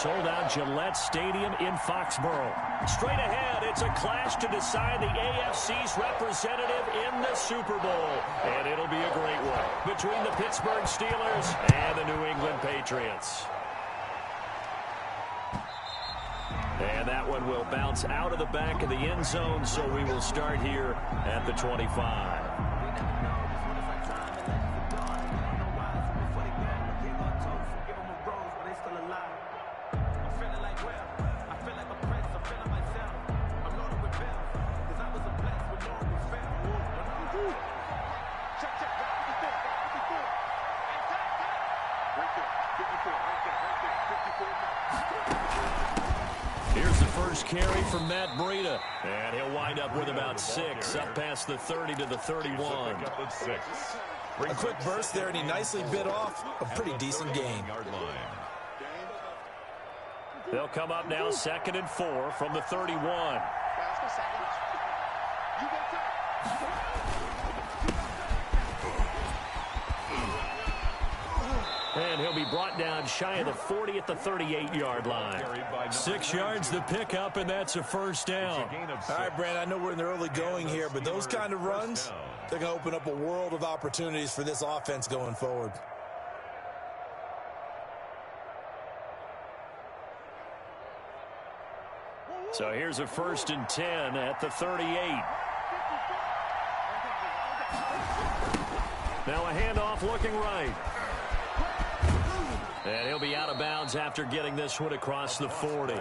sold-out Gillette Stadium in Foxborough. Straight ahead, it's a clash to decide the AFC's representative in the Super Bowl. And it'll be a great one between the Pittsburgh Steelers and the New England Patriots. And that one will bounce out of the back of the end zone, so we will start here at the 25. Here's the first carry from Matt Breida. And he'll wind up with about 6, up past the 30 to the 31. A quick burst there, and he nicely bit off a pretty decent gain. They'll come up now 2nd and 4 from the 31. And he'll be brought down shy of the 40 at the 38-yard line. 6 yards the pickup, and that's a first down. All right, Brand, I know we're in the early going here, but those kind of runs, they're going to open up a world of opportunities for this offense going forward. So here's a 1st and 10 at the 38. Now a handoff looking right. And he'll be out of bounds after getting this one across the 40.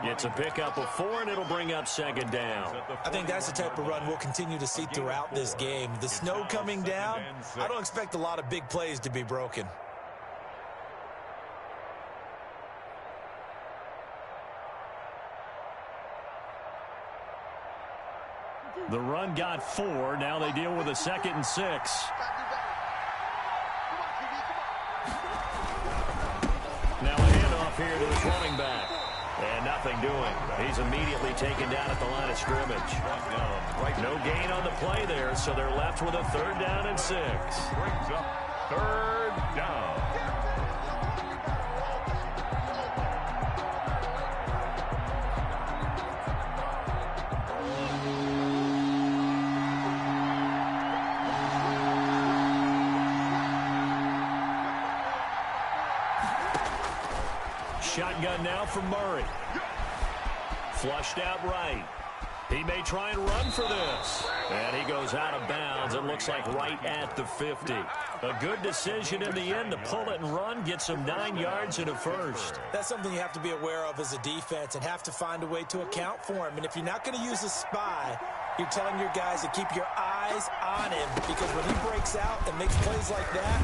It's a pickup of 4, and it'll bring up 2nd down. I think that's the type of run we'll continue to see throughout this game. The snow coming down, I don't expect a lot of big plays to be broken. The run got 4. Now they deal with a 2nd and 6. Now a handoff here to his running back. And nothing doing. He's immediately taken down at the line of scrimmage. No gain on the play there, so they're left with a 3rd down and 6. Brings up 3rd down. Shotgun now from Murray. Flushed out right. He may try and run for this. And he goes out of bounds. It looks like right at the 50. A good decision in the end to pull it and run. Get some 9 yards and a first. That's something you have to be aware of as a defense and have to find a way to account for him. And if you're not going to use a spy, you're telling your guys to keep your eyes on him, because when he breaks out and makes plays like that,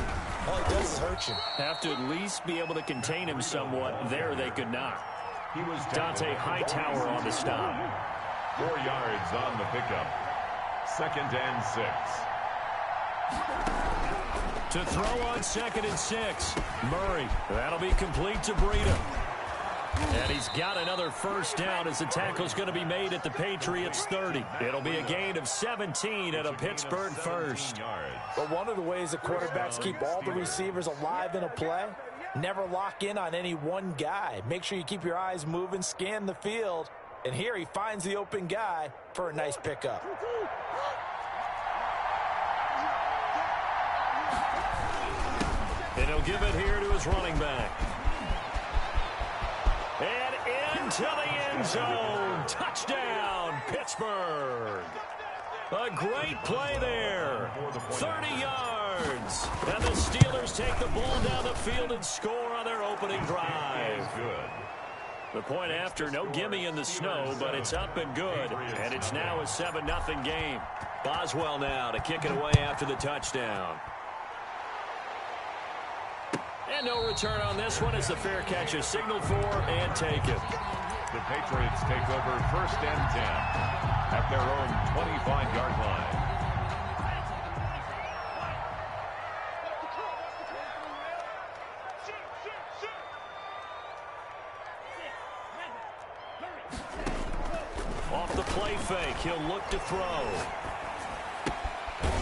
all it does is hurt you. Have to at least be able to contain him somewhat. There they could not. He was Dante Hightower on the stop. 4 yards on the pickup. 2nd and 6. To throw on 2nd and 6. Murray. That'll be complete to Breida. And he's got another first down as the tackle's going to be made at the Patriots 30. It'll be a gain of 17 at a Pittsburgh first. But one of the ways the quarterbacks keep all the receivers alive in a play, never lock in on any one guy. Make sure you keep your eyes moving, scan the field. And here he finds the open guy for a nice pickup. And he'll give it here to his running back. And into the end zone. Touchdown, Pittsburgh. A great play there. 30 yards. And the Steelers take the ball down the field and score on their opening drive. The point after, no gimme in the snow, but it's up and good. And it's now a 7-0 game. Boswell now to kick it away after the touchdown. And no return on this one as the fair catch is signaled for and taken. The Patriots take over 1st and 10 at their own 25-yard line. Off the play fake, he'll look to throw.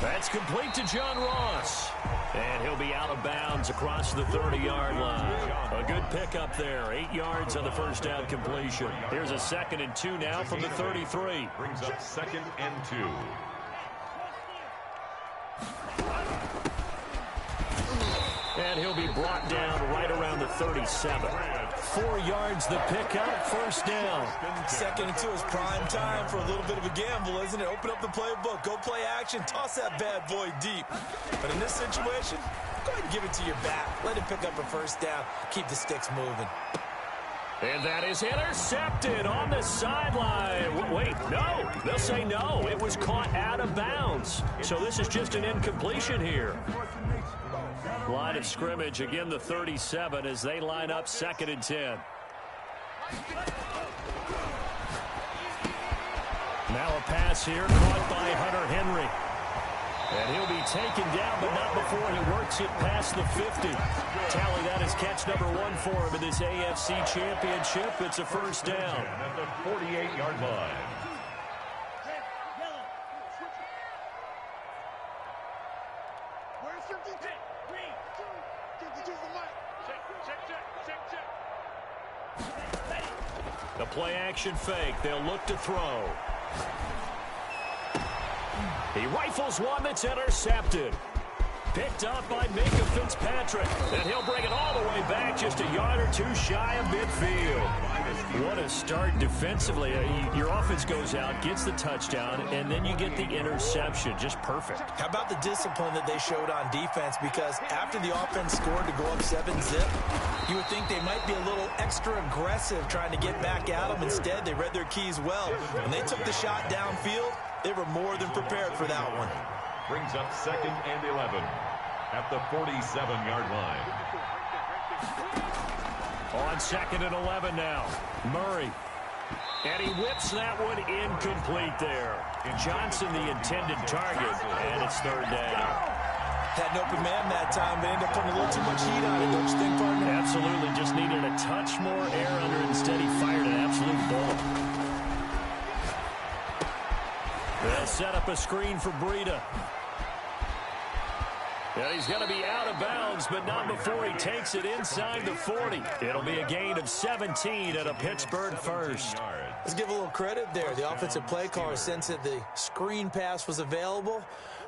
That's complete to John Ross. And he'll be out of bounds across the 30-yard line. A good pickup there. 8 yards on the first down completion. Here's a 2nd and 2 now from the 33. Brings up 2nd and 2. And he'll be brought down right around the 37. 4 yards the pickup, first down. 2nd and 2 is prime time for a little bit of a gamble, isn't it? Open up the playbook, go play action, toss that bad boy deep. But in this situation, go ahead and give it to your back. Let him pick up a first down. Keep the sticks moving. And that is intercepted on the sideline. Wait, no. They'll say no. It was caught out of bounds. So this is just an incompletion here. Line of scrimmage, again the 37 as they line up 2nd and 10. Now a pass here caught by Hunter Henry. And he'll be taken down, but not before he works it past the 50. Tally, that is catch number 1 for him in this AFC Championship. It's a first down. At the 48-yard line. The play action fake. They'll look to throw. He rifles one that's intercepted. Picked up by Minkah Fitzpatrick. And he'll bring it all the way back just a yard or 2 shy of midfield. What a start defensively. Your offense goes out, gets the touchdown, and then you get the interception. Just perfect. How about the discipline that they showed on defense? Because after the offense scored to go up 7-zip, you would think they might be a little extra aggressive trying to get back at them. Instead, they read their keys well. When they took the shot downfield, they were more than prepared for that one. Brings up 2nd and 11 at the 47-yard line. On 2nd and 11 now. Murray. And he whips that one incomplete there. Johnson the intended target, and it's 3rd down. Had an open man that time, but ended up putting a little too much heat on it, don't you think, partner? Absolutely. Just needed a touch more air under it. Instead, he fired an absolute bullet. They'll set up a screen for Breida. And he's going to be out of bounds, but not before he takes it inside the 40. It'll be a gain of 17 at a Pittsburgh first. Let's give a little credit there. The offensive play caller sensed that the screen pass was available.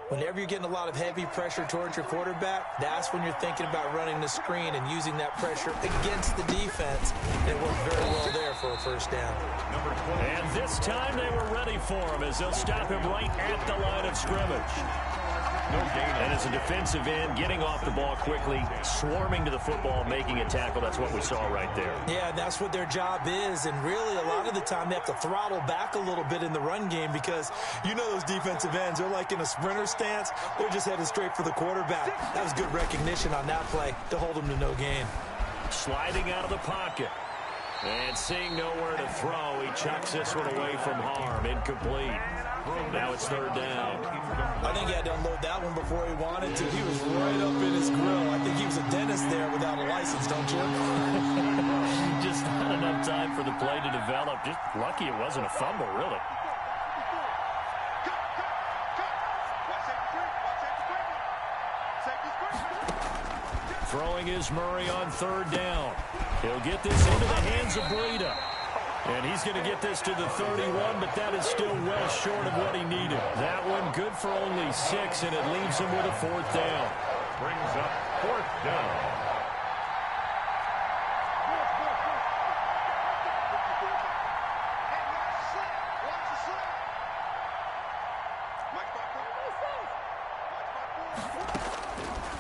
Whenever you're getting a lot of heavy pressure towards your quarterback, that's when you're thinking about running the screen and using that pressure against the defense. And it worked very well there for a first down. And this time they were ready for him as they'll stop him right at the line of scrimmage. And as a defensive end, getting off the ball quickly, swarming to the football, making a tackle, that's what we saw right there. Yeah, that's what their job is, and really a lot of the time they have to throttle back a little bit in the run game because you know those defensive ends, they're like in a sprinter stance. They're just headed straight for the quarterback. That was good recognition on that play to hold him to no gain. Sliding out of the pocket. And seeing nowhere to throw, he chucks this one away from harm. Incomplete. Now it's 3rd down. I think he had to unload that one before he wanted to. He was right up in his grill. I think he was a dentist there without a license, don't you? Just not enough time for the play to develop. Just lucky it wasn't a fumble, really. Throwing is Murray on 3rd down. He'll get this into the hands of Breida. And he's going to get this to the 31, but that is still well short of what he needed. That one good for only 6, and it leaves him with a 4th down. Brings up 4th down.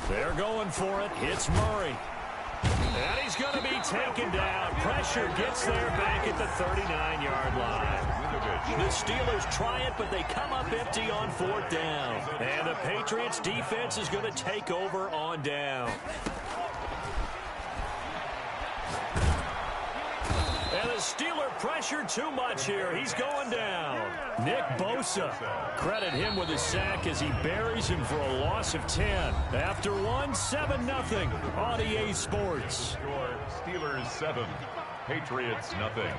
They're going for it. It's Murray. And he's going to be taken down. Pressure gets there back at the 39-yard line. The Steelers try it, but they come up empty on 4th down. And the Patriots defense is going to take over on down. And the Steeler pressure too much here. He's going down. Nick Bosa. Credit him with his sack as he buries him for a loss of 10. After one, 7-0 on EA Sports. Score Steelers 7, Patriots nothing.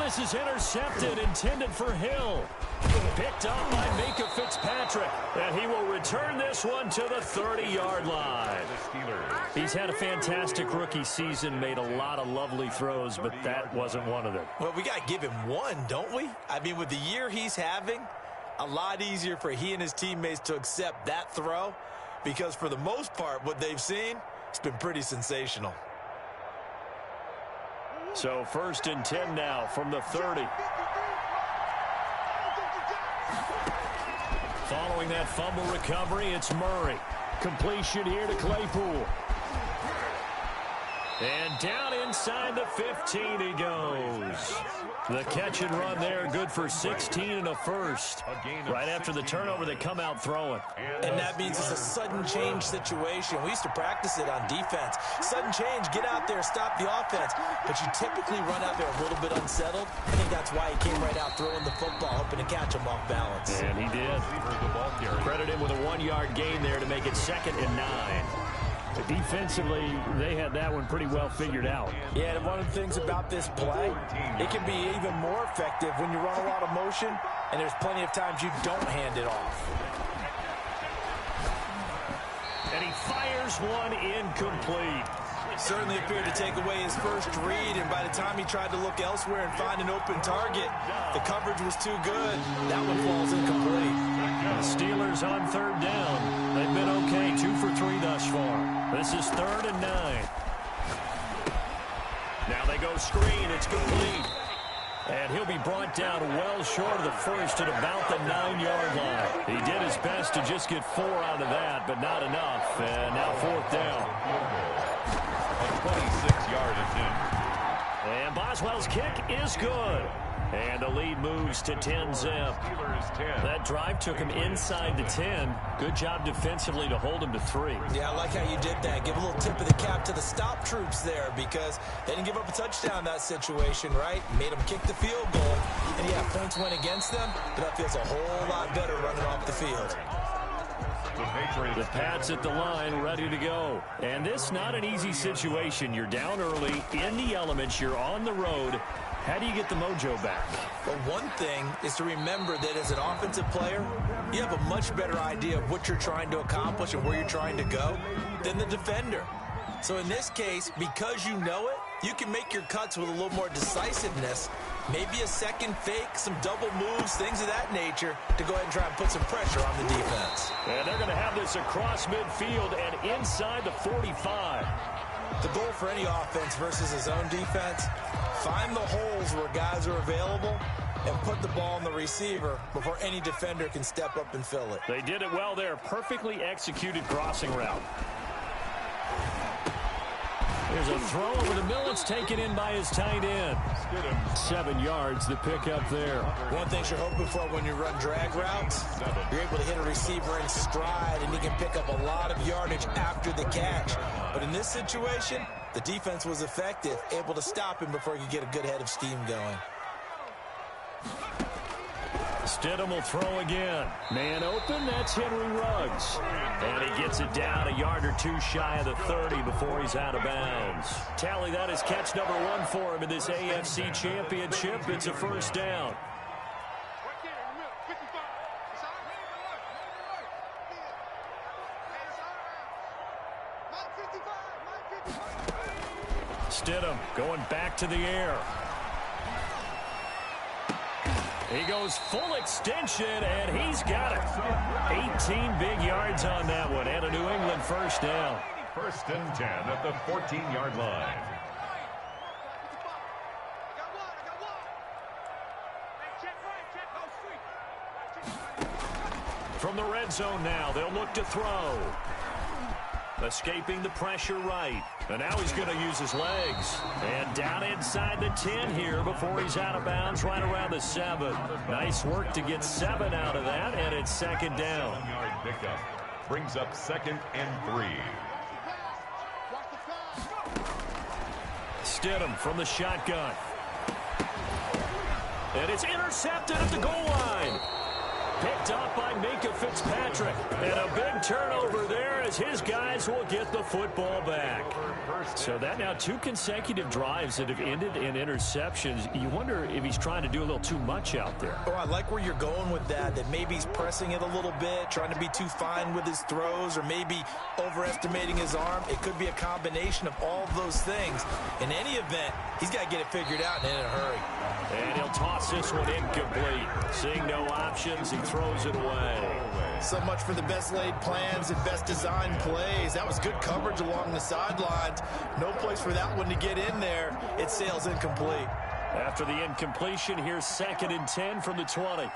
this is intercepted, intended for Hill. Picked up by Minkah Fitzpatrick. And he will return this one to the 30-yard line. He's had a fantastic rookie season, made a lot of lovely throws, but that wasn't one of them. Well, we got to give him one, don't we? I mean, with the year he's having, a lot easier for he and his teammates to accept that throw, because for the most part, what they've seen, it's been pretty sensational. So 1st and 10 now from the 30. Following that fumble recovery, it's Murray. Completion here to Claypool. And down inside the 15 he goes. The catch and run there, good for 16 and a first. Right after the turnover, they come out throwing. And that means it's a sudden change situation. We used to practice it on defense. Sudden change, get out there, stop the offense. But you typically run out there a little bit unsettled. I think that's why he came right out throwing the football, hoping to catch him off balance. And he did. Credit him with a 1-yard gain there to make it 2nd and 9. Defensively, they had that one pretty well figured out. Yeah, and one of the things about this play, it can be even more effective when you run a lot of motion, and there's plenty of times you don't hand it off. And he fires one incomplete. Certainly appeared to take away his first read, and by the time he tried to look elsewhere and find an open target, the coverage was too good. That one falls incomplete. The Steelers on 3rd down. They've been okay, 2 for 3 thus far. This is 3rd and 9. Now they go screen. It's complete. And he'll be brought down well short of the first at about the 9-yard line. He did his best to just get 4 out of that, but not enough. And now 4th down. A 26-yard attempt. And Boswell's kick is good. And the lead moves to 10-zip. That drive took him inside the 10. Good job defensively to hold him to 3. Yeah, I like how you did that. Give a little tip of the cap to the stop troops there, because they didn't give up a touchdown in that situation, right? Made them kick the field goal. And yeah, points went against them, but that feels a whole lot better running off the field. The Pats at the line, ready to go. And this not an easy situation. You're down early, in the elements, you're on the road. How do you get the mojo back? Well, one thing is to remember that as an offensive player, you have a much better idea of what you're trying to accomplish and where you're trying to go than the defender. So in this case, because you know it, you can make your cuts with a little more decisiveness, maybe a second fake, some double moves, things of that nature, to go ahead and try and put some pressure on the defense. And they're going to have this across midfield and inside the 45. The goal for any offense versus his own defense, find the holes where guys are available and put the ball on the receiver before any defender can step up and fill it. They did it well there. Perfectly executed crossing route. There's a throw over the middle. It's taken in by his tight end. 7 yards, the pick up there. One thing you're hoping for when you run drag routes, you're able to hit a receiver in stride, and he can pick up a lot of yardage after the catch. But in this situation, the defense was effective, able to stop him before he could get a good head of steam going. Stidham will throw again. Man open, that's Henry Ruggs. And he gets it down a yard or 2 shy of the 30 before he's out of bounds. Tally, that is catch number 1 for him in this AFC Championship. It's a 1st down. Stidham going back to the air. He goes full extension, and he's got it. 18 big yards on that one, and a New England 1st down. 1st and 10 at the 14-yard line. From the red zone now, they'll look to throw. Escaping the pressure right. And now he's going to use his legs. And down inside the 10 here before he's out of bounds right around the 7. Nice work to get 7 out of that, and it's 2nd down. 1-yard pickup brings up 2nd and 3. Stidham from the shotgun. And it's intercepted at the goal line. Picked off by Minkah Fitzpatrick. And a big turnover there as his guys will get the football back. So that now 2 consecutive drives that have ended in interceptions. You wonder if he's trying to do a little too much out there. Oh, I like where you're going with that maybe he's pressing it a little bit, trying to be too fine with his throws, or maybe overestimating his arm. It could be a combination of all of those things. In any event, he's got to get it figured out and in a hurry. And he'll toss this one incomplete. Seeing no options, he throws it away. So much for the best laid plans and best designed plays. That was good coverage along the sidelines. No place for that one to get in there. It sails incomplete. After the incompletion, here's 2nd and 10 from the 20.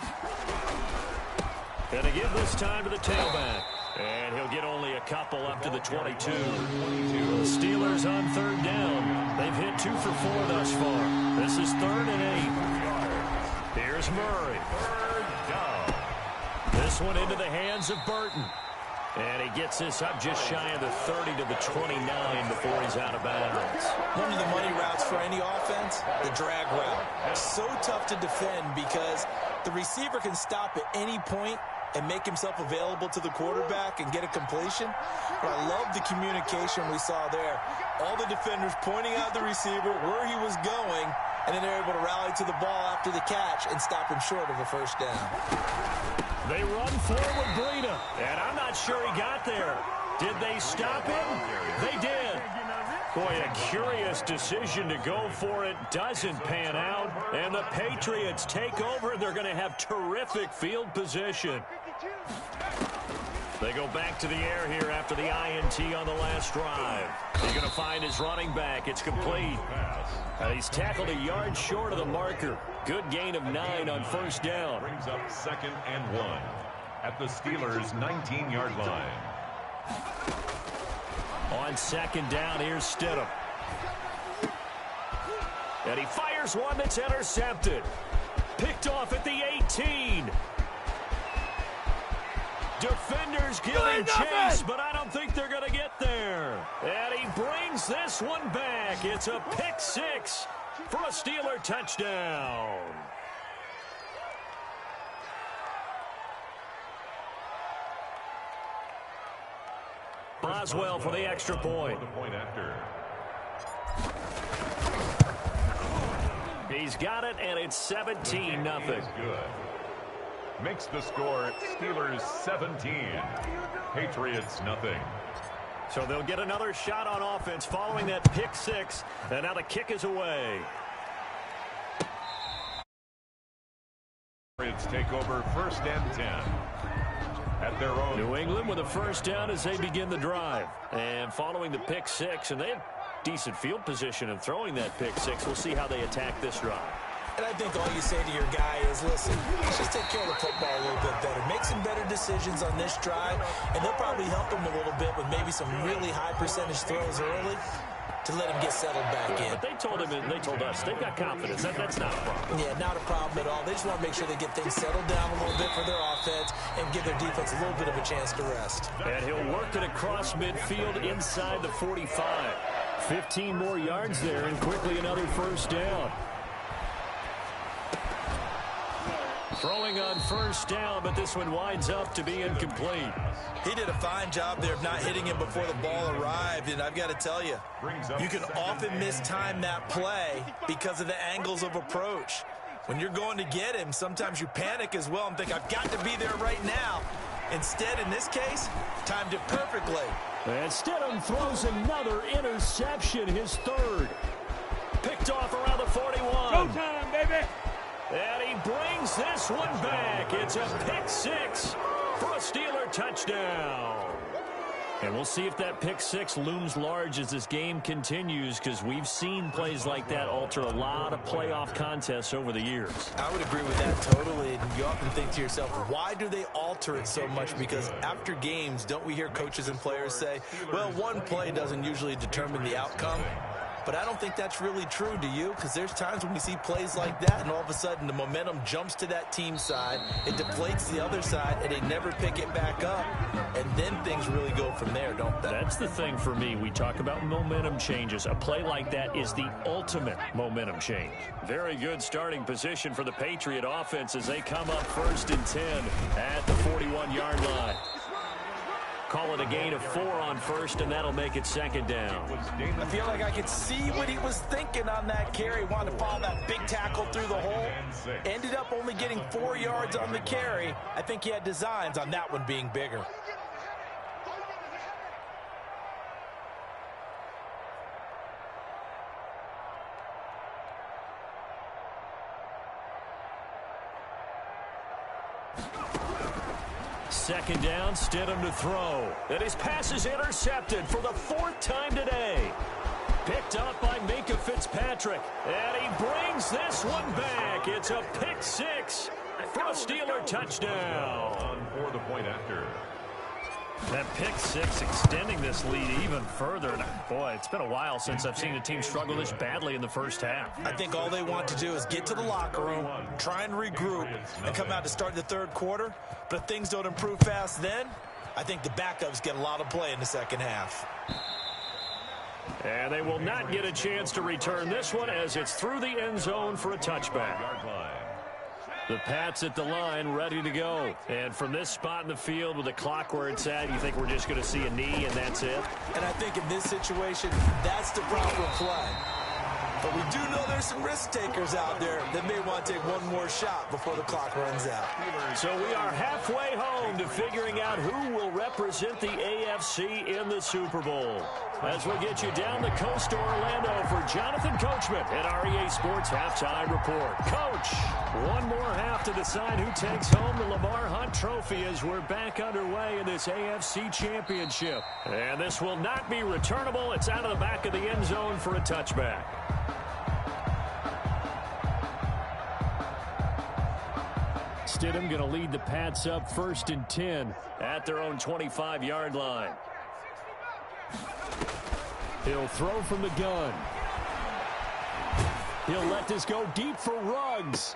And again this time to the tailback. And he'll get only a couple up to the 22. The Steelers on 3rd down. They've hit 2 for 4 thus far. This is 3rd and 8. Here's Murray. This one into the hands of Burton. And he gets this up just shy of the 30 to the 29 before he's out of bounds. One of the money routes for any offense, the drag route. So tough to defend because the receiver can stop at any point and make himself available to the quarterback and get a completion. But I love the communication we saw there. All the defenders pointing out the receiver, where he was going, and then they're able to rally to the ball after the catch and stop him short of a first down. They run forward Breida, and I'm not sure he got there. Did they stop him? They did. Boy, a curious decision to go for it. Doesn't pan out, and the Patriots take over. They're going to have terrific field position. They go back to the air here after the INT on the last drive. He's going to find his running back. It's complete. He's tackled a yard short of the marker. Good gain of 9 on first down. Brings up 2nd and 1 at the Steelers' 19-yard line. On 2nd down, here's Stidham. And he fires one that's intercepted. Picked off at the 18. Defenders giving chase, but I don't think they're going to get there. And he brings this one back. It's a pick 6 for a Steeler touchdown. Boswell for the extra point. He's got it, and it's 17-0. Good. Makes the score Steelers 17, Patriots nothing. So they'll get another shot on offense following that pick 6, and now the kick is away. Patriots take over 1st and 10 at their own. New England with a first down as they begin the drive. And following the pick 6, and they had decent field position in throwing that pick 6. We'll see how they attack this drive. And I think all you say to your guy is, listen, let's just take care of the football a little bit better. Make some better decisions on this drive, and they'll probably help him a little bit with maybe some really high percentage throws early to let him get settled back in. But they told him, and they told us, they've got confidence. That's not a problem. Yeah, not a problem at all. They just want to make sure they get things settled down a little bit for their offense and give their defense a little bit of a chance to rest. And he'll work it across midfield inside the 45. 15 more yards there, and quickly another first down. Throwing on first down, but this one winds up to be incomplete. He did a fine job there of not hitting him before the ball arrived, and I've got to tell you, you can often mistime that play because of the angles of approach. When you're going to get him, sometimes you panic as well and think, I've got to be there right now. Instead, in this case, timed it perfectly. And Stidham throws another interception, his 3rd. Picked off around the 41. Showtime, baby! And he brings this one back. It's a pick 6 for a Steeler touchdown. And we'll see if that pick 6 looms large as this game continues, because we've seen plays like that alter a lot of playoff contests over the years. I would agree with that totally. And you often think to yourself, why do they alter it so much? Because after games, don't we hear coaches and players say, well, one play doesn't usually determine the outcome? but I don't think that's really true, do you? Because there's times when we see plays like that, and all of a sudden the momentum jumps to that team side, it deflates the other side, and they never pick it back up, and then things really go from there, don't they? That's the thing for me. We talk about momentum changes. A play like that is the ultimate momentum change. Very good starting position for the Patriot offense as they come up 1st and 10 at the 41-yard line. Call it a gain of 4 on 1st, and that'll make it 2nd down. I feel like I could see what he was thinking on that carry. Wanted to follow that big tackle through the hole. Ended up only getting 4 yards on the carry. I think he had designs on that one being bigger. Second down, Stidham to throw. And his pass is intercepted for the 4th time today. Picked up by Minkah Fitzpatrick. And he brings this one back. It's a pick 6 for a Steeler touchdown. For the point after. That pick 6 extending this lead even further. And boy, it's been a while since I've seen a team struggle this badly in the first half. I think all they want to do is get to the locker room, try and regroup, and come out to start the 3rd quarter. But if things don't improve fast then, I think the backups get a lot of play in the 2nd half. And they will not get a chance to return this one as it's through the end zone for a touchback. The Pats at the line, ready to go. And from this spot in the field with the clock where it's at, you think we're just going to see a knee and that's it? And I think in this situation, that's the proper play. But we do know there's some risk takers out there that may want to take one more shot before the clock runs out. So we are halfway home to figuring out who will represent the AFC in the Super Bowl. As we get you down the coast to Orlando for Jonathan Coachman at REA Sports Halftime Report. Coach, one more half to decide who takes home the Lamar Hunt Trophy as we're back underway in this AFC Championship. And this will not be returnable. It's out of the back of the end zone for a touchback. Stidham going to lead the Pats up 1st and 10 at their own 25-yard line. He'll throw from the gun. He'll let this go deep for Ruggs.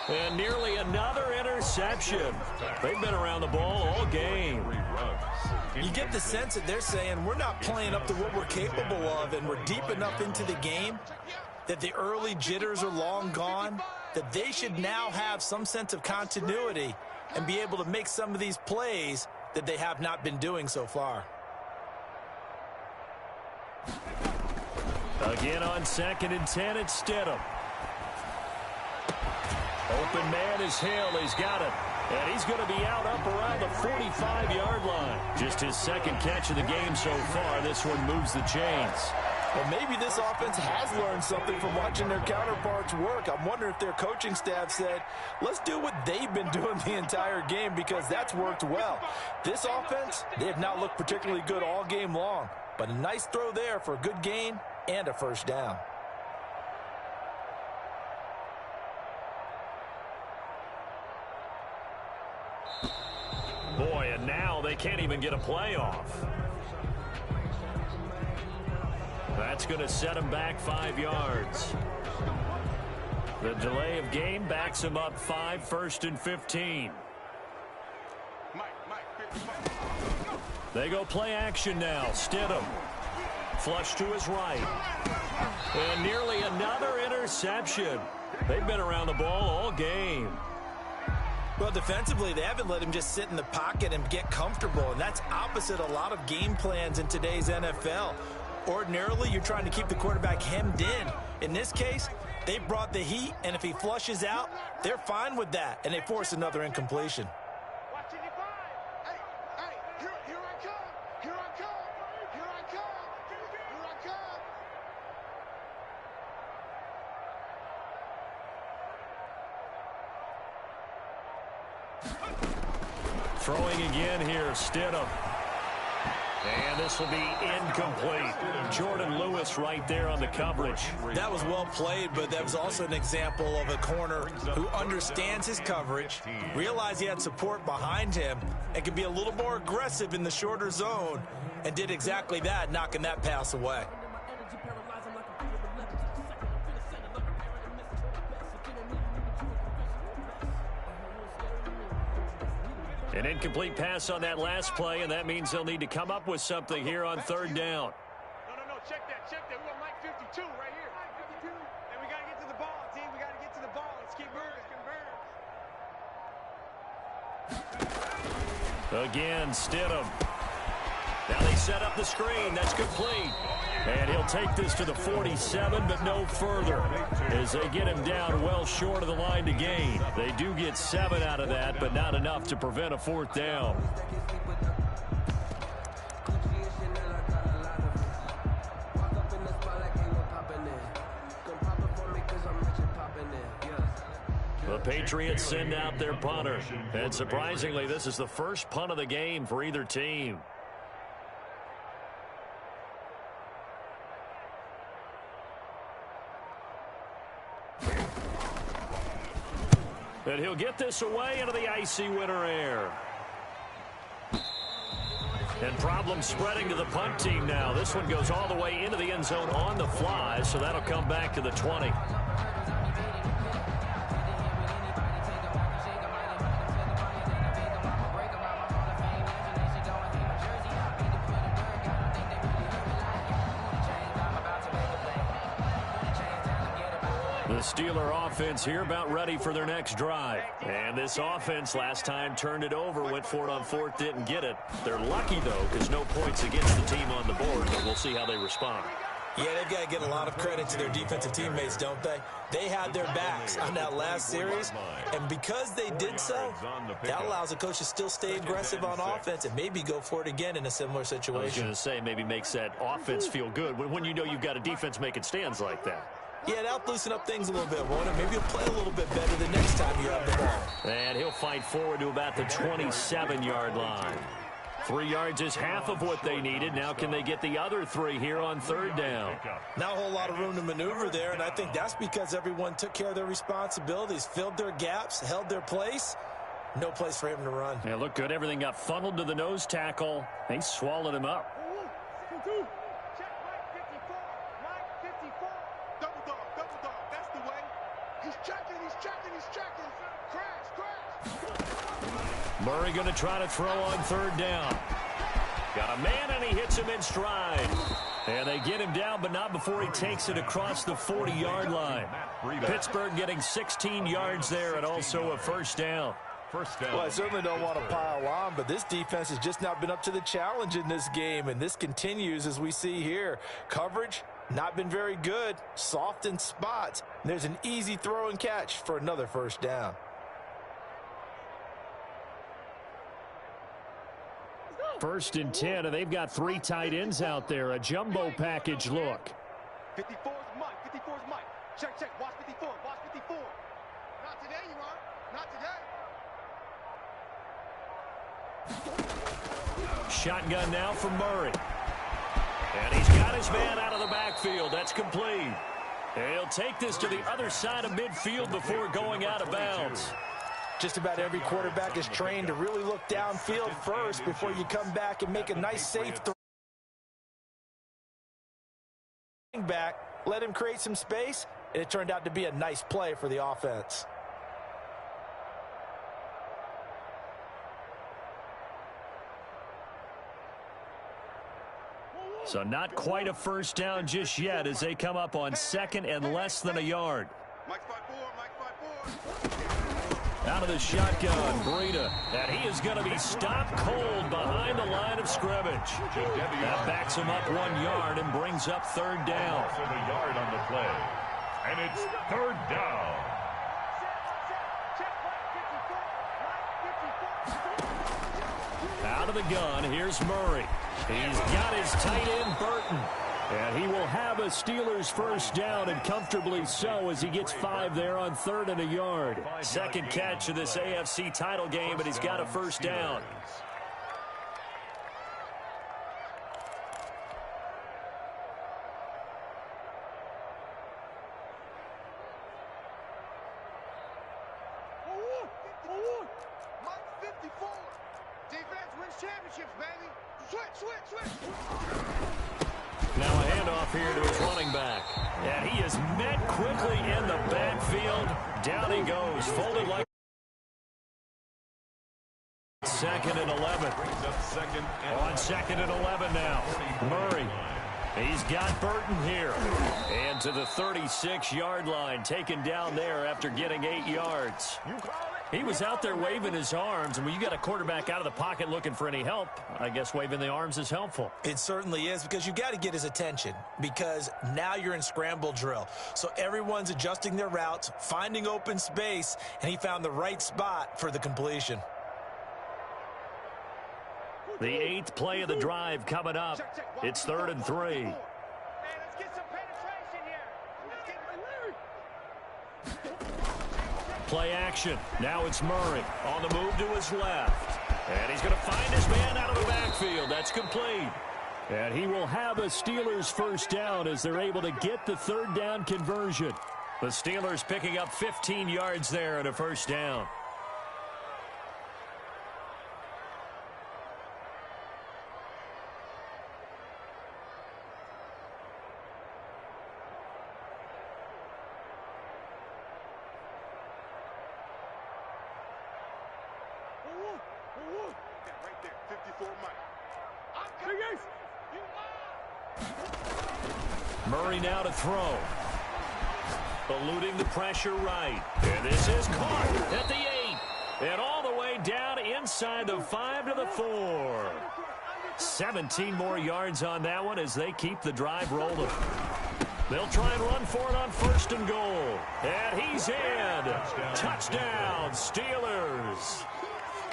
And nearly another interception. They've been around the ball all game. You get the sense that they're saying we're not playing up to what we're capable of, and we're deep enough into the game that the early jitters are long gone, that they should now have some sense of continuity and be able to make some of these plays that they have not been doing so far. Again on 2nd and 10, it's Stidham. Open man is Hill. He's got it. And he's going to be out up around the 45-yard line. Just his 2nd catch of the game so far. This one moves the chains. Well, maybe this offense has learned something from watching their counterparts work. I'm wondering if their coaching staff said, let's do what they've been doing the entire game because that's worked well. This offense, they have not looked particularly good all game long. But a nice throw there for a good gain and a 1st down. Boy, and now they can't even get a playoff. That's going to set him back 5 yards. The delay of game backs him up 5, 1st and 15. They go play action now. Stidham. Flush to his right. And nearly another interception. They've been around the ball all game. Well, defensively, they haven't let him just sit in the pocket and get comfortable, and that's opposite a lot of game plans in today's NFL. Ordinarily, you're trying to keep the quarterback hemmed in. In this case, they brought the heat, and if he flushes out, they're fine with that, and they force another incompletion. Throwing again here, Stidham. And this will be incomplete. Jordan Lewis right there on the coverage. That was well played, but that was also an example of a corner who understands his coverage, realized he had support behind him, and can be a little more aggressive in the shorter zone, and did exactly that, knocking that pass away. An incomplete pass on that last play, and that means they'll need to come up with something here on third down. No, check that. We want Mike 52 right here. Mike 52. And we got to get to the ball, team. We got to get to the ball. Let's keep moving. Again, Stidham. Now they set up the screen. That's complete. And he'll take this to the 47, but no further, as they get him down well short of the line to gain. They do get 7 out of that, but not enough to prevent a fourth down. The Patriots send out their punter. And surprisingly, this is the first punt of the game for either team. And he'll get this away into the icy winter air. And problem spreading to the punt team now. This one goes all the way into the end zone on the fly, so that'll come back to the 20. The Steeler offense here about ready for their next drive. And this offense last time turned it over, went for it on fourth, didn't get it. They're lucky, though, because no points against the team on the board, but we'll see how they respond. Yeah, they've got to give a lot of credit to their defensive teammates, don't they? They had their backs on that last series, and because they did so, that allows the coach to still stay aggressive on offense and maybe go for it again in a similar situation. I was going to say, maybe makes that offense feel good when you know you've got a defense making stands like that. Yeah, that'll loosen up things a little bit, won't it? Maybe he'll play a little bit better the next time you have the ball. And he'll fight forward to about the 27-yard line. 3 yards is half of what they needed. Now can they get the other 3 here on third down? Not a whole lot of room to maneuver there, and I think that's because everyone took care of their responsibilities, filled their gaps, held their place. No place for him to run. Yeah, looked good. Everything got funneled to the nose tackle. They swallowed him up. Murray going to try to throw on third down. Got a man, and he hits him in stride. And they get him down, but not before he takes it across the 40-yard line. Pittsburgh getting 16 yards there and also a first down. Well, I certainly don't want to pile on, but this defense has just not been up to the challenge in this game, and this continues as we see here. Coverage, not been very good, soft in spots. And there's an easy throw and catch for another first down. First and 10, and they've got 3 tight ends out there. A jumbo package look. 54 is Mike. 54 is Mike. Check. Watch 54. Watch 54. Not today, you are. Not today. Shotgun now from Murray. And he's got his man out of the backfield. That's complete. And he'll take this to the other side of midfield before going out of bounds. Just about every quarterback is trained to really look downfield first before you come back and make a nice safe throw. Back, let him create some space, and it turned out to be a nice play for the offense. So not quite a first down just yet as they come up on second and less than a yard. Mike's 5-4. Mike's 5-4. Out of the shotgun, Breida. And he is going to be stopped cold behind the line of scrimmage. That backs him up 1 yard and brings up third down. A yard on the play. And it's third down. Out of the gun, here's Murray. He's got his tight end, Burton. And he will have a Steelers first down, and comfortably so, as he gets 5 there on third and a yard. Second catch of this AFC title game, and he's got a first down. Mike 54. Defense wins championships, baby. Switch. Now a handoff here to his running back. And he is met quickly in the backfield. Down he goes, folded like Second and 11. On second and 11 now. Murray. He's got Burton here. And to the 36-yard line, taken down there after getting 8 yards. He was out there waving his arms, and when you got a quarterback out of the pocket looking for any help, I guess waving the arms is helpful. It certainly is, because you got to get his attention, because now you're in scramble drill. So everyone's adjusting their routes, finding open space, and he found the right spot for the completion. The 8th play of the drive coming up. It's 3rd and 3. Hey, let's get some penetration here. Play action. Now it's Murray on the move to his left. And he's going to find his man out of the backfield. That's complete. And he will have a Steelers first down as they're able to get the 3rd down conversion. The Steelers picking up 15 yards there and a first down. Right there, 54 Mike. Murray now to throw. Eluding the pressure right. And this is caught at the 8. And all the way down inside the 5 to the 4. 17 more yards on that one as they keep the drive rolling. They'll try and run for it on 1st and goal. And he's in. Touchdown, Steelers.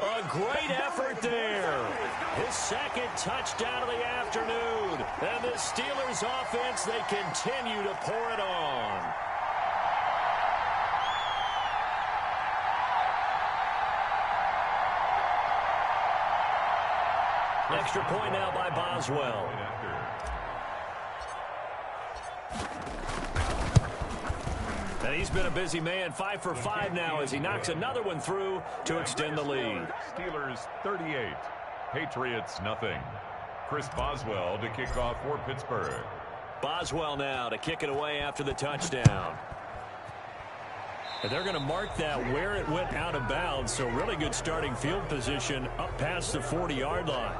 A great effort there. His 2nd touchdown of the afternoon. And the Steelers offense, they continue to pour it on. Extra point now by Boswell. And he's been a busy man, 5 for 5 now as he knocks another one through to extend the lead. Steelers 38, Patriots nothing. Chris Boswell to kick off for Pittsburgh. Boswell now to kick it away after the touchdown. And they're going to mark that where it went out of bounds, so really good starting field position up past the 40-yard line.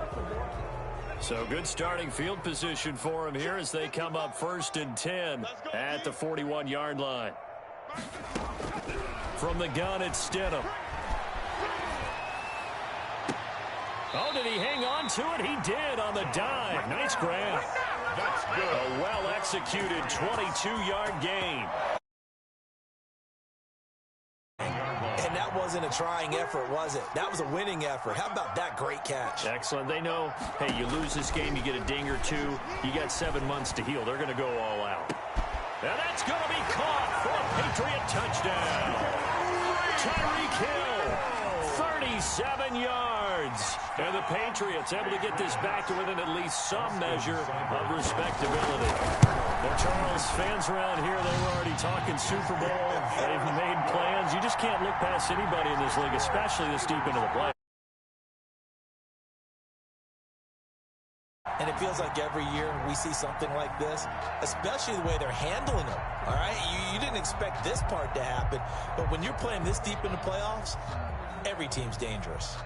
So good starting field position for him here as they come up 1st and 10 at the 41-yard line. From the gun, it's Stidham. Oh, did he hang on to it? He did on the dive. Nice grab. That's good. A well-executed 22-yard gain. And that wasn't a trying effort, was it? That was a winning effort. How about that great catch? Excellent. They know, hey, you lose this game, you get a ding or two, you got 7 months to heal. They're going to go all out. And that's going to be caught for a Patriot touchdown. Tyreek Hill, 37 yards. And the Patriots able to get this back to within at least some measure of respectability. Well, Charles, fans around here, they were already talking Super Bowl. They've made plans. You just can't look past anybody in this league, especially this deep into the play. And it feels like every year we see something like this, especially the way they're handling them. All right, you didn't expect this part to happen, but when you're playing this deep in the playoffs, every team's dangerous.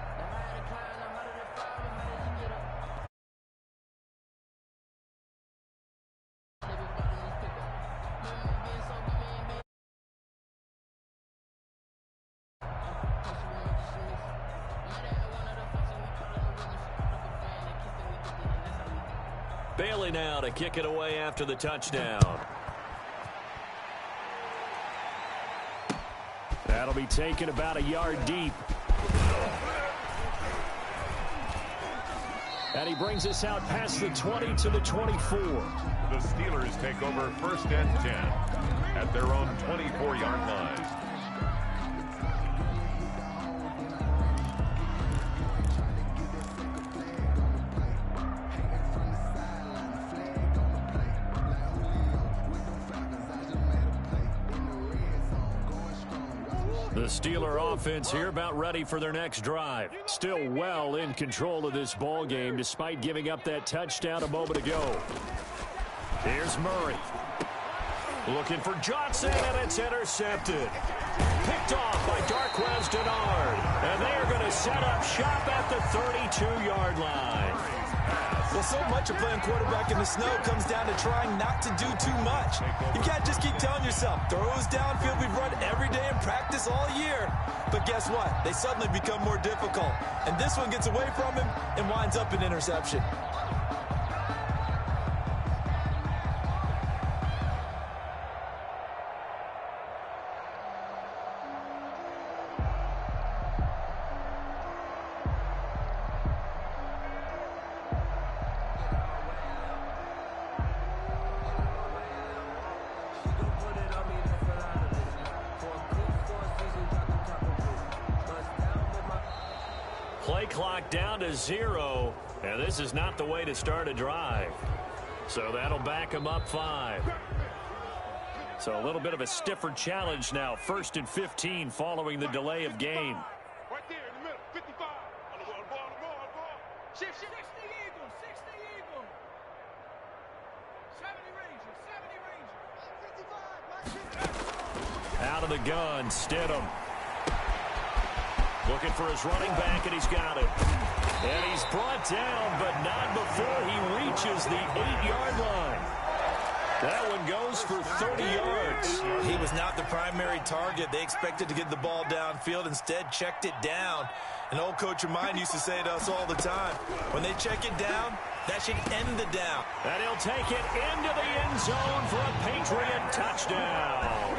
Bailey now to kick it away after the touchdown. That'll be taken about a yard deep. And he brings us out past the 20 to the 24. The Steelers take over 1st and 10 at their own 24-yard line. The Steeler offense here about ready for their next drive. Still well in control of this ball game despite giving up that touchdown a moment ago. Here's Murray. Looking for Johnson, and it's intercepted. Picked off by Darqueze Dennard. And they are going to set up shop at the 32-yard line. Well, so much of playing quarterback in the snow comes down to trying not to do too much. You can't just keep telling yourself, throws downfield we've run every day in practice all year. But guess what? They suddenly become more difficult. And this one gets away from him and winds up an interception. Play clock down to 0, and this is not the way to start a drive. So that'll back him up 5. So a little bit of a stiffer challenge now. 1st and 15 following the delay of game. Right there in the middle, 55. On the ball. Shift. 60 Eagles, 60 Eagles. 70 Rangers, 70 Rangers. 55. Out of the gun, Stidham. Looking for his running back, and he's got it. And he's brought down, but not before he reaches the 8-yard line. That one goes for 30 yards. He was not the primary target. They expected to get the ball downfield. Instead, checked it down. An old coach of mine used to say to us all the time, when they check it down, that should end the down. And he'll take it into the end zone for a Patriot touchdown.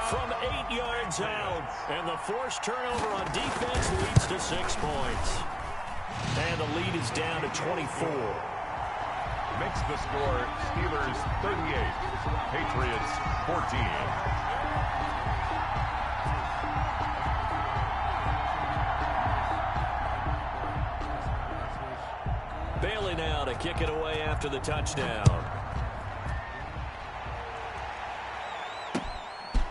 From 8 yards out. And the forced turnover on defense leads to 6 points. And the lead is down to 24. Makes the score Steelers 38, Patriots 14. Bailey now to kick it away after the touchdown.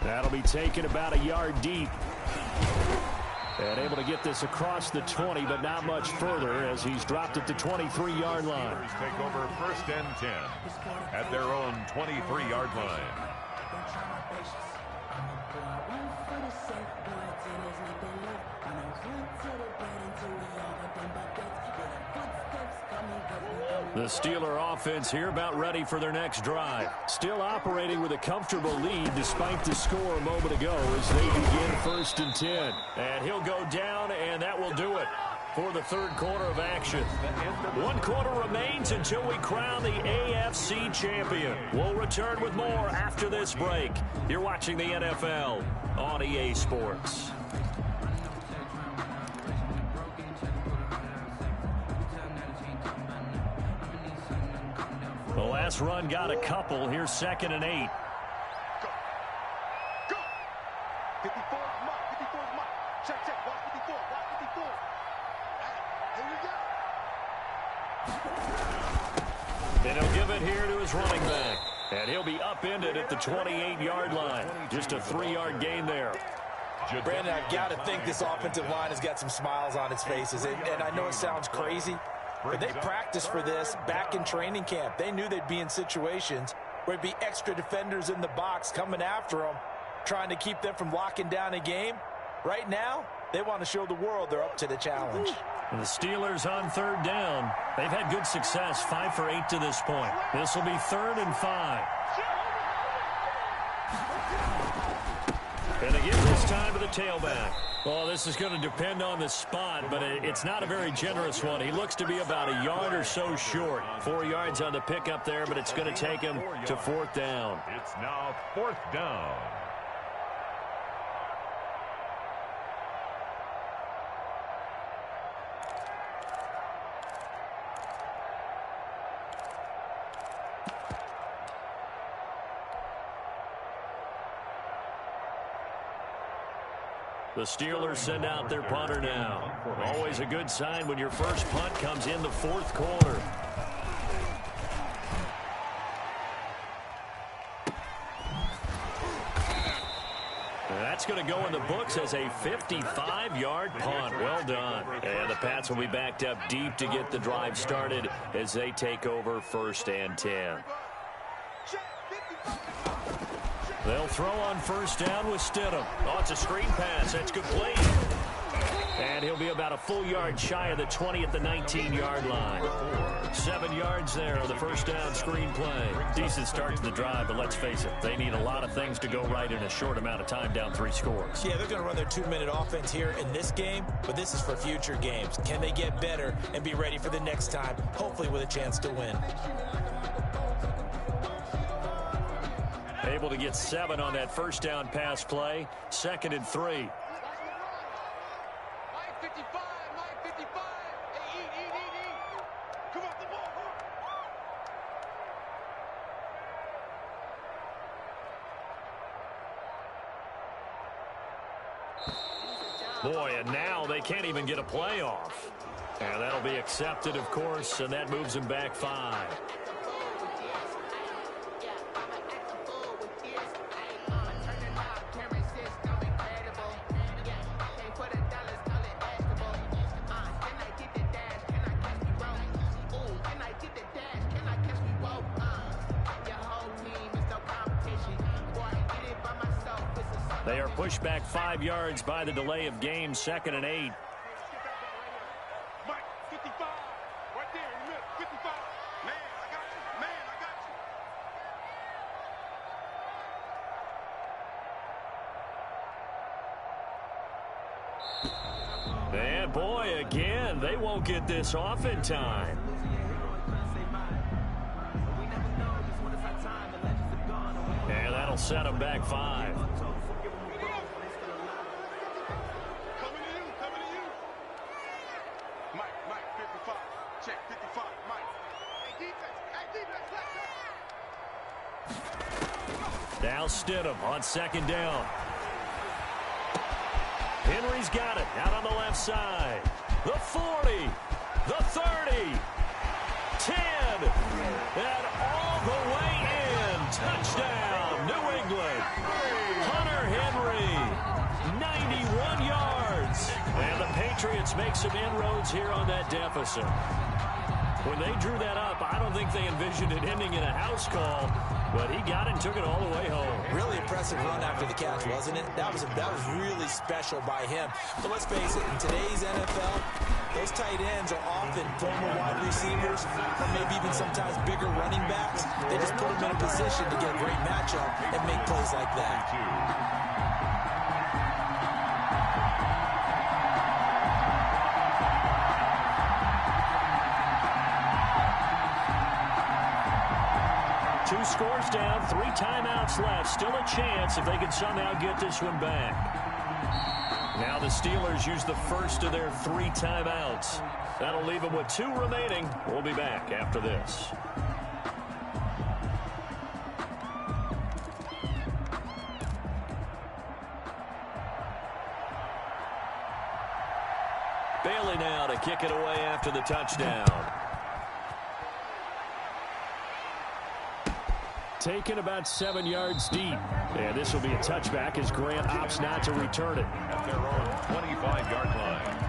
That'll be taken about a yard deep. And able to get this across the 20, but not much further as he's dropped it to 23-yard line. Steelers take over 1st and 10 at their own 23-yard line. The Steeler offense here about ready for their next drive. Still operating with a comfortable lead despite the score a moment ago as they begin 1st and 10. And he'll go down, and that will do it for the 3rd quarter of action. 1 quarter remains until we crown the AFC champion. We'll return with more after this break. You're watching the NFL on EA Sports. The last run got a couple. Here's 2nd and 8. Go. 54 is Mike. 54 is Mike. Check. Watch 54. Watch 54. And he'll give it here to his running back. And he'll be upended at the 28-yard line. Just a 3-yard gain there. Brandon, I've got to think this offensive line has got some smiles on its faces. And I know it sounds crazy, but they practiced for this back in training camp. They knew they'd be in situations where there'd be extra defenders in the box coming after them, trying to keep them from locking down a game. Right now, they want to show the world they're up to the challenge. And the Steelers on 3rd down. They've had good success, 5 for 8 to this point. This will be 3rd and 5. And again, this time to the tailback. Well, this is going to depend on the spot, but it's not a very generous one. He looks to be about a yard or so short. 4 yards on the pickup there, but it's going to take him to 4th down. It's now 4th down. The Steelers send out their punter now. Always a good sign when your first punt comes in the 4th quarter. That's going to go in the books as a 55-yard punt. Well done. And the Pats will be backed up deep to get the drive started as they take over 1st and 10. They'll throw on 1st down with Stidham. Oh, it's a screen pass. That's complete. And he'll be about a full yard shy of the 20 at the 19-yard line. 7 yards there on the first down screen play. Decent start to the drive, but let's face it, they need a lot of things to go right in a short amount of time, down 3 scores. Yeah, they're going to run their 2-minute offense here in this game, but this is for future games. Can they get better and be ready for the next time, hopefully with a chance to win? Able to get 7 on that first down pass play. 2nd and 3. Boy, and now they can't even get a playoff. And that'll be accepted, of course, and that moves them back 5. They are pushed back 5 yards by the delay of game. 2nd and 8. Mike, 55. Right there in the middle. 55. Man, I got you. Man, I got you. And boy, again, they won't get this off in time. And that'll set them back 5. Now Stidham on 2nd down. Henry's got it out on the left side. The 40, the 30, 10, and all the way in. Touchdown, New England. Hunter Henry, 91 yards. And the Patriots make some inroads here on that deficit. When they drew that up, I don't think they envisioned it ending in a house call, but he got it and took it all the way home. Really impressive run after the catch, wasn't it? That was really special by him. But let's face it, in today's NFL, those tight ends are often former wide receivers or maybe even sometimes bigger running backs. They just put them in a position to get a great matchup and make plays like that. 2 scores down, 3 timeouts left. Still a chance if they can somehow get this one back. Now the Steelers use the first of their 3 timeouts. That'll leave them with 2 remaining. We'll be back after this. Bailey now to kick it away after the touchdown. Taken about 7 yards deep. And this will be a touchback as Grant opts not to return it. At their own 25-yard line.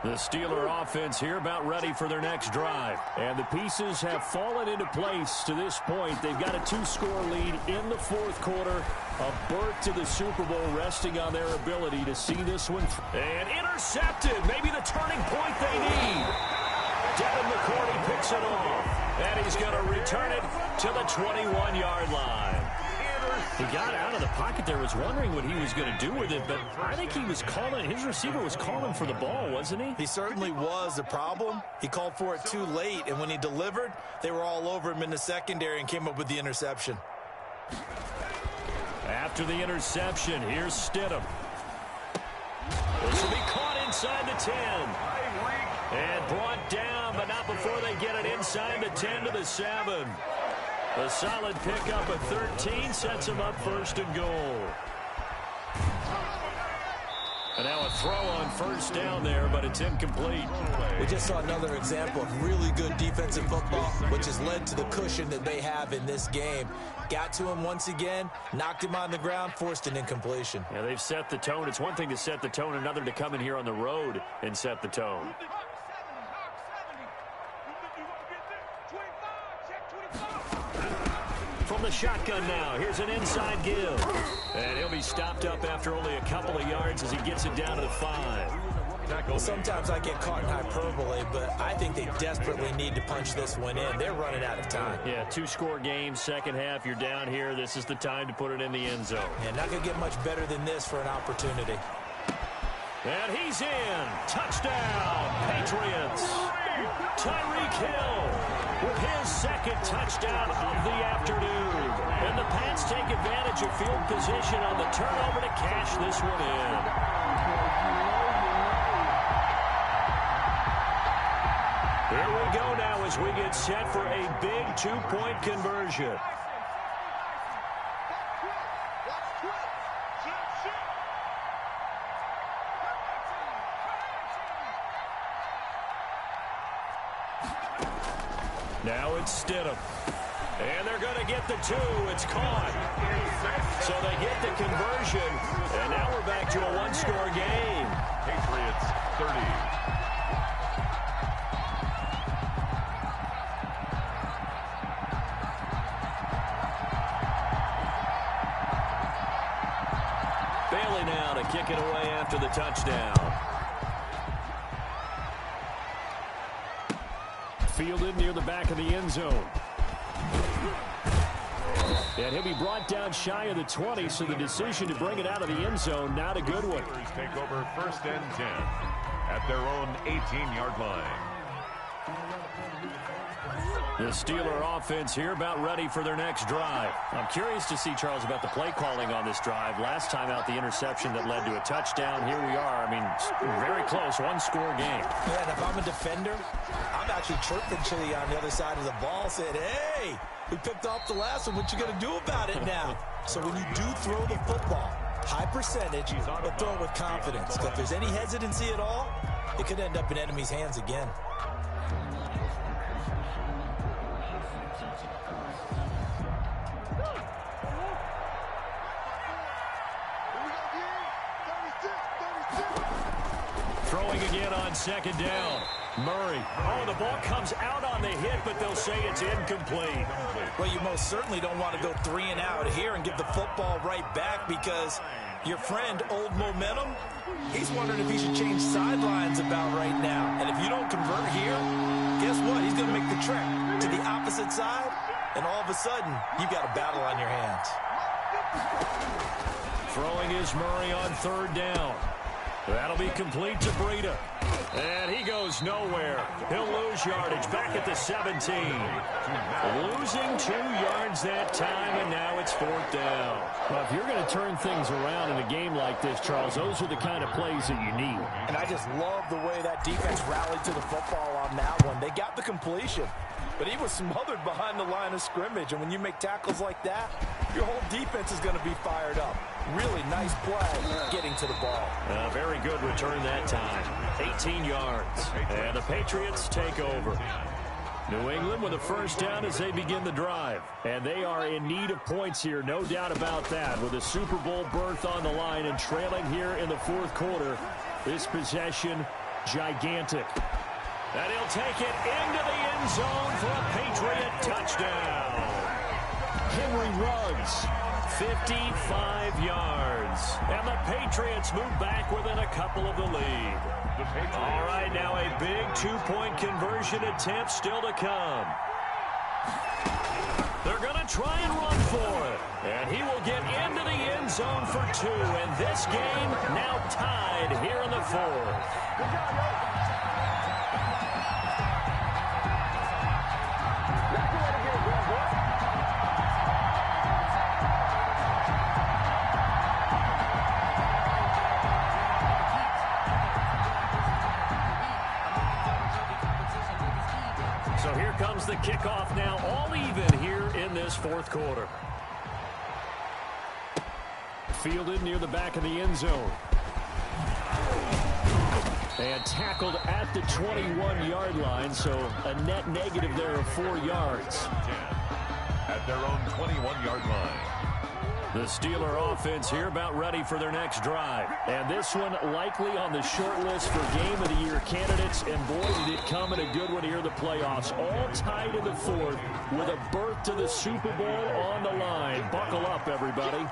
The Steeler offense here about ready for their next drive. And the pieces have fallen into place to this point. They've got a 2-score lead in the 4th quarter. A berth to the Super Bowl resting on their ability to see this one. And intercepted. Maybe the turning point they need. Devin McCourty picks it off. And he's going to return it to the 21-yard line. He got out of the pocket there, was wondering what he was going to do with it, but I think he was calling, his receiver was calling for the ball, wasn't he? He certainly was. The problem, he called for it too late, and when he delivered, they were all over him in the secondary and came up with the interception. After the interception, here's Stidham. This will be caught inside the 10. And brought down, but not before they get it inside the 10 to the 7. A solid pickup at 13 sets him up 1st and goal. And now a throw on first down there, but it's incomplete. We just saw another example of really good defensive football, which has led to the cushion that they have in this game. Got to him once again, knocked him on the ground, forced an incompletion. Yeah, they've set the tone. It's one thing to set the tone, another to come in here on the road and set the tone. From the shotgun now, here's an inside give. And he'll be stopped up after only a couple of yards as he gets it down to the 5. Well, sometimes I get caught in hyperbole, but I think they desperately need to punch this one in. They're running out of time. Yeah, 2-score game, second half, you're down here. This is the time to put it in the end zone. Yeah, not going to get much better than this for an opportunity. And he's in. Touchdown, Patriots. Tyreek Hill with his second touchdown of the afternoon. And the Pats take advantage of field position on the turnover to cash this one in. Here we go now as we get set for a big 2-point conversion. Now it's Stidham. And they're going to get the 2. It's caught. So they get the conversion. And now we're back to a 1-score game. Patriots 30. Bailey now to kick it away after the touchdown. Fielded near the back of the end zone. And he'll be brought down shy of the 20, so the decision to bring it out of the end zone, not a good one. Take over 1st and 10 at their own 18-yard line. The Steeler offense here about ready for their next drive. I'm curious to see, Charles, about the play calling on this drive. Last time out, the interception that led to a touchdown. Here we are. I mean, very close, 1-score game. Yeah, and if I'm a defender, I'm actually chirping Chili on the other side of the ball, saying, hey, we picked off the last one. What you going to do about it now? So when you do throw the football, high percentage, but throw it with confidence. If there's any hesitancy at all, it could end up in enemy's hands again. Throwing again on second down. Murray. Oh, the ball comes out on the hit, but they'll say it's incomplete. Well, you most certainly don't want to go 3 and out here and give the football right back, because your friend, Old Momentum, he's wondering if he should change sidelines about right now. And if you don't convert here, guess what? He's going to make the trek to the opposite side, and all of a sudden, you've got a battle on your hands. Throwing is Murray on 3rd down. That'll be complete to Breida. And he goes nowhere. He'll lose yardage back at the 17. Losing 2 yards that time, and now it's 4th down. Well, if you're going to turn things around in a game like this, Charles, those are the kind of plays that you need. And I just love the way that defense rallied to the football on that one. They got the completion, but he was smothered behind the line of scrimmage. And when you make tackles like that, your whole defense is going to be fired up. Really nice play getting to the ball. Very good return that time. 18 yards. And the Patriots take over. New England with a first down as they begin the drive. And they are in need of points here, no doubt about that. With a Super Bowl berth on the line and trailing here in the 4th quarter. This possession, gigantic. And he'll take it into the end zone for a Patriot touchdown. Henry Ruggs. 55 yards. And the Patriots move back within a couple of the lead. All right, now a big 2-point conversion attempt still to come. They're going to try and run for it. And he will get into the end zone for 2. And this game now tied here in the 4th. So here comes the kickoff now, all even here in this 4th quarter. Fielded near the back of the end zone. And tackled at the 21-yard line, so a net negative there of 4 yards. 10 at their own 21-yard line. The Steeler offense here about ready for their next drive. And this one likely on the short list for Game of the Year candidates. And boy, did it come in a good one here in the playoffs. All tied in the fourth with a berth to the Super Bowl on the line. Buckle up, everybody. No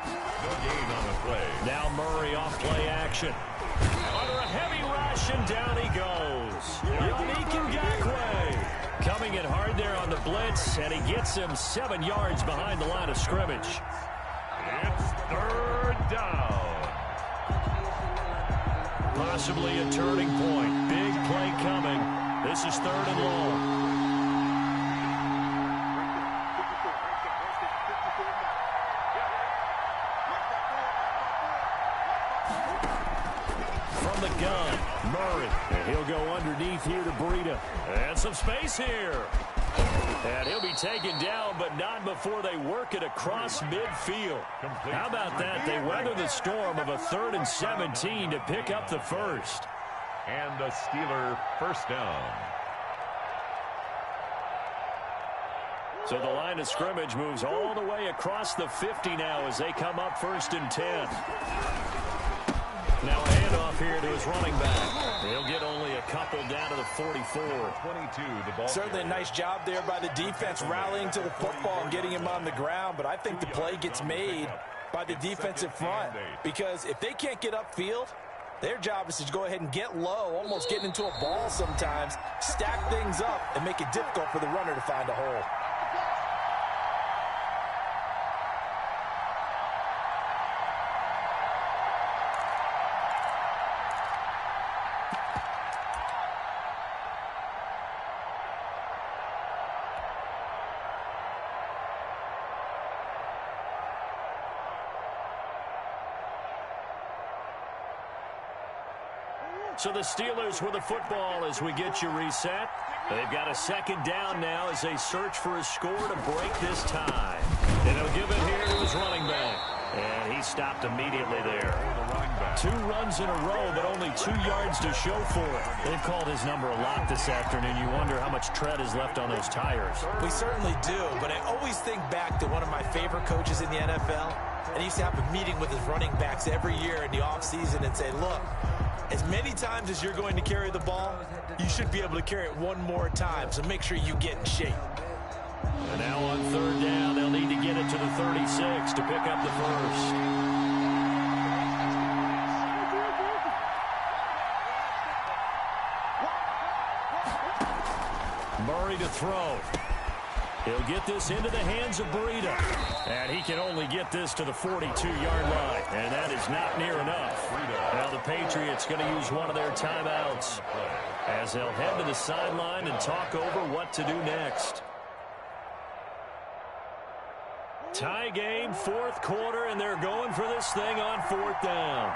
gain on the play. Now Murray off play action. Under a heavy rush, and down he goes. Yannick Ngakoue coming in hard there on the blitz, and he gets him 7 yards behind the line of scrimmage. It's third down. Possibly a turning point. Big play coming. This is 3rd and long. From the gun, Murray. And he'll go underneath here to Breida. And some space here. And he'll be taken down, but not before they work it across midfield. How about that? They weather the storm of a 3rd and 17 to pick up the first. And a Steeler first down. So the line of scrimmage moves all the way across the 50 now as they come up 1st and 10. Now a handoff here to his running back. He'll get only a couple down to the 44. 22, the ball. Certainly a nice job there by the defense rallying to the football and getting him on the ground, but I think the play gets made by the defensive front because if they can't get upfield, their job is to go ahead and get low, almost getting into a ball sometimes, stack things up, and make it difficult for the runner to find a hole. So the Steelers with the football as we get you reset. They've got a 2nd down now as they search for a score to break this tie. And he'll give it here to his running back. And he stopped immediately there. 2 runs in a row, but only 2 yards to show for it. They've called his number a lot this afternoon. You wonder how much tread is left on those tires. We certainly do, but I always think back to one of my favorite coaches in the NFL. And he used to have a meeting with his running backs every year in the offseason and say, look, as many times as you're going to carry the ball, you should be able to carry it one more time, so make sure you get in shape. And now on 3rd down, they'll need to get it to the 36 to pick up the first. Murray to throw. He'll get this into the hands of Breida. And he can only get this to the 42-yard line. And that is not near enough. Now the Patriots going to use one of their timeouts as they'll head to the sideline and talk over what to do next. Tie game, 4th quarter, and they're going for this thing on 4th down.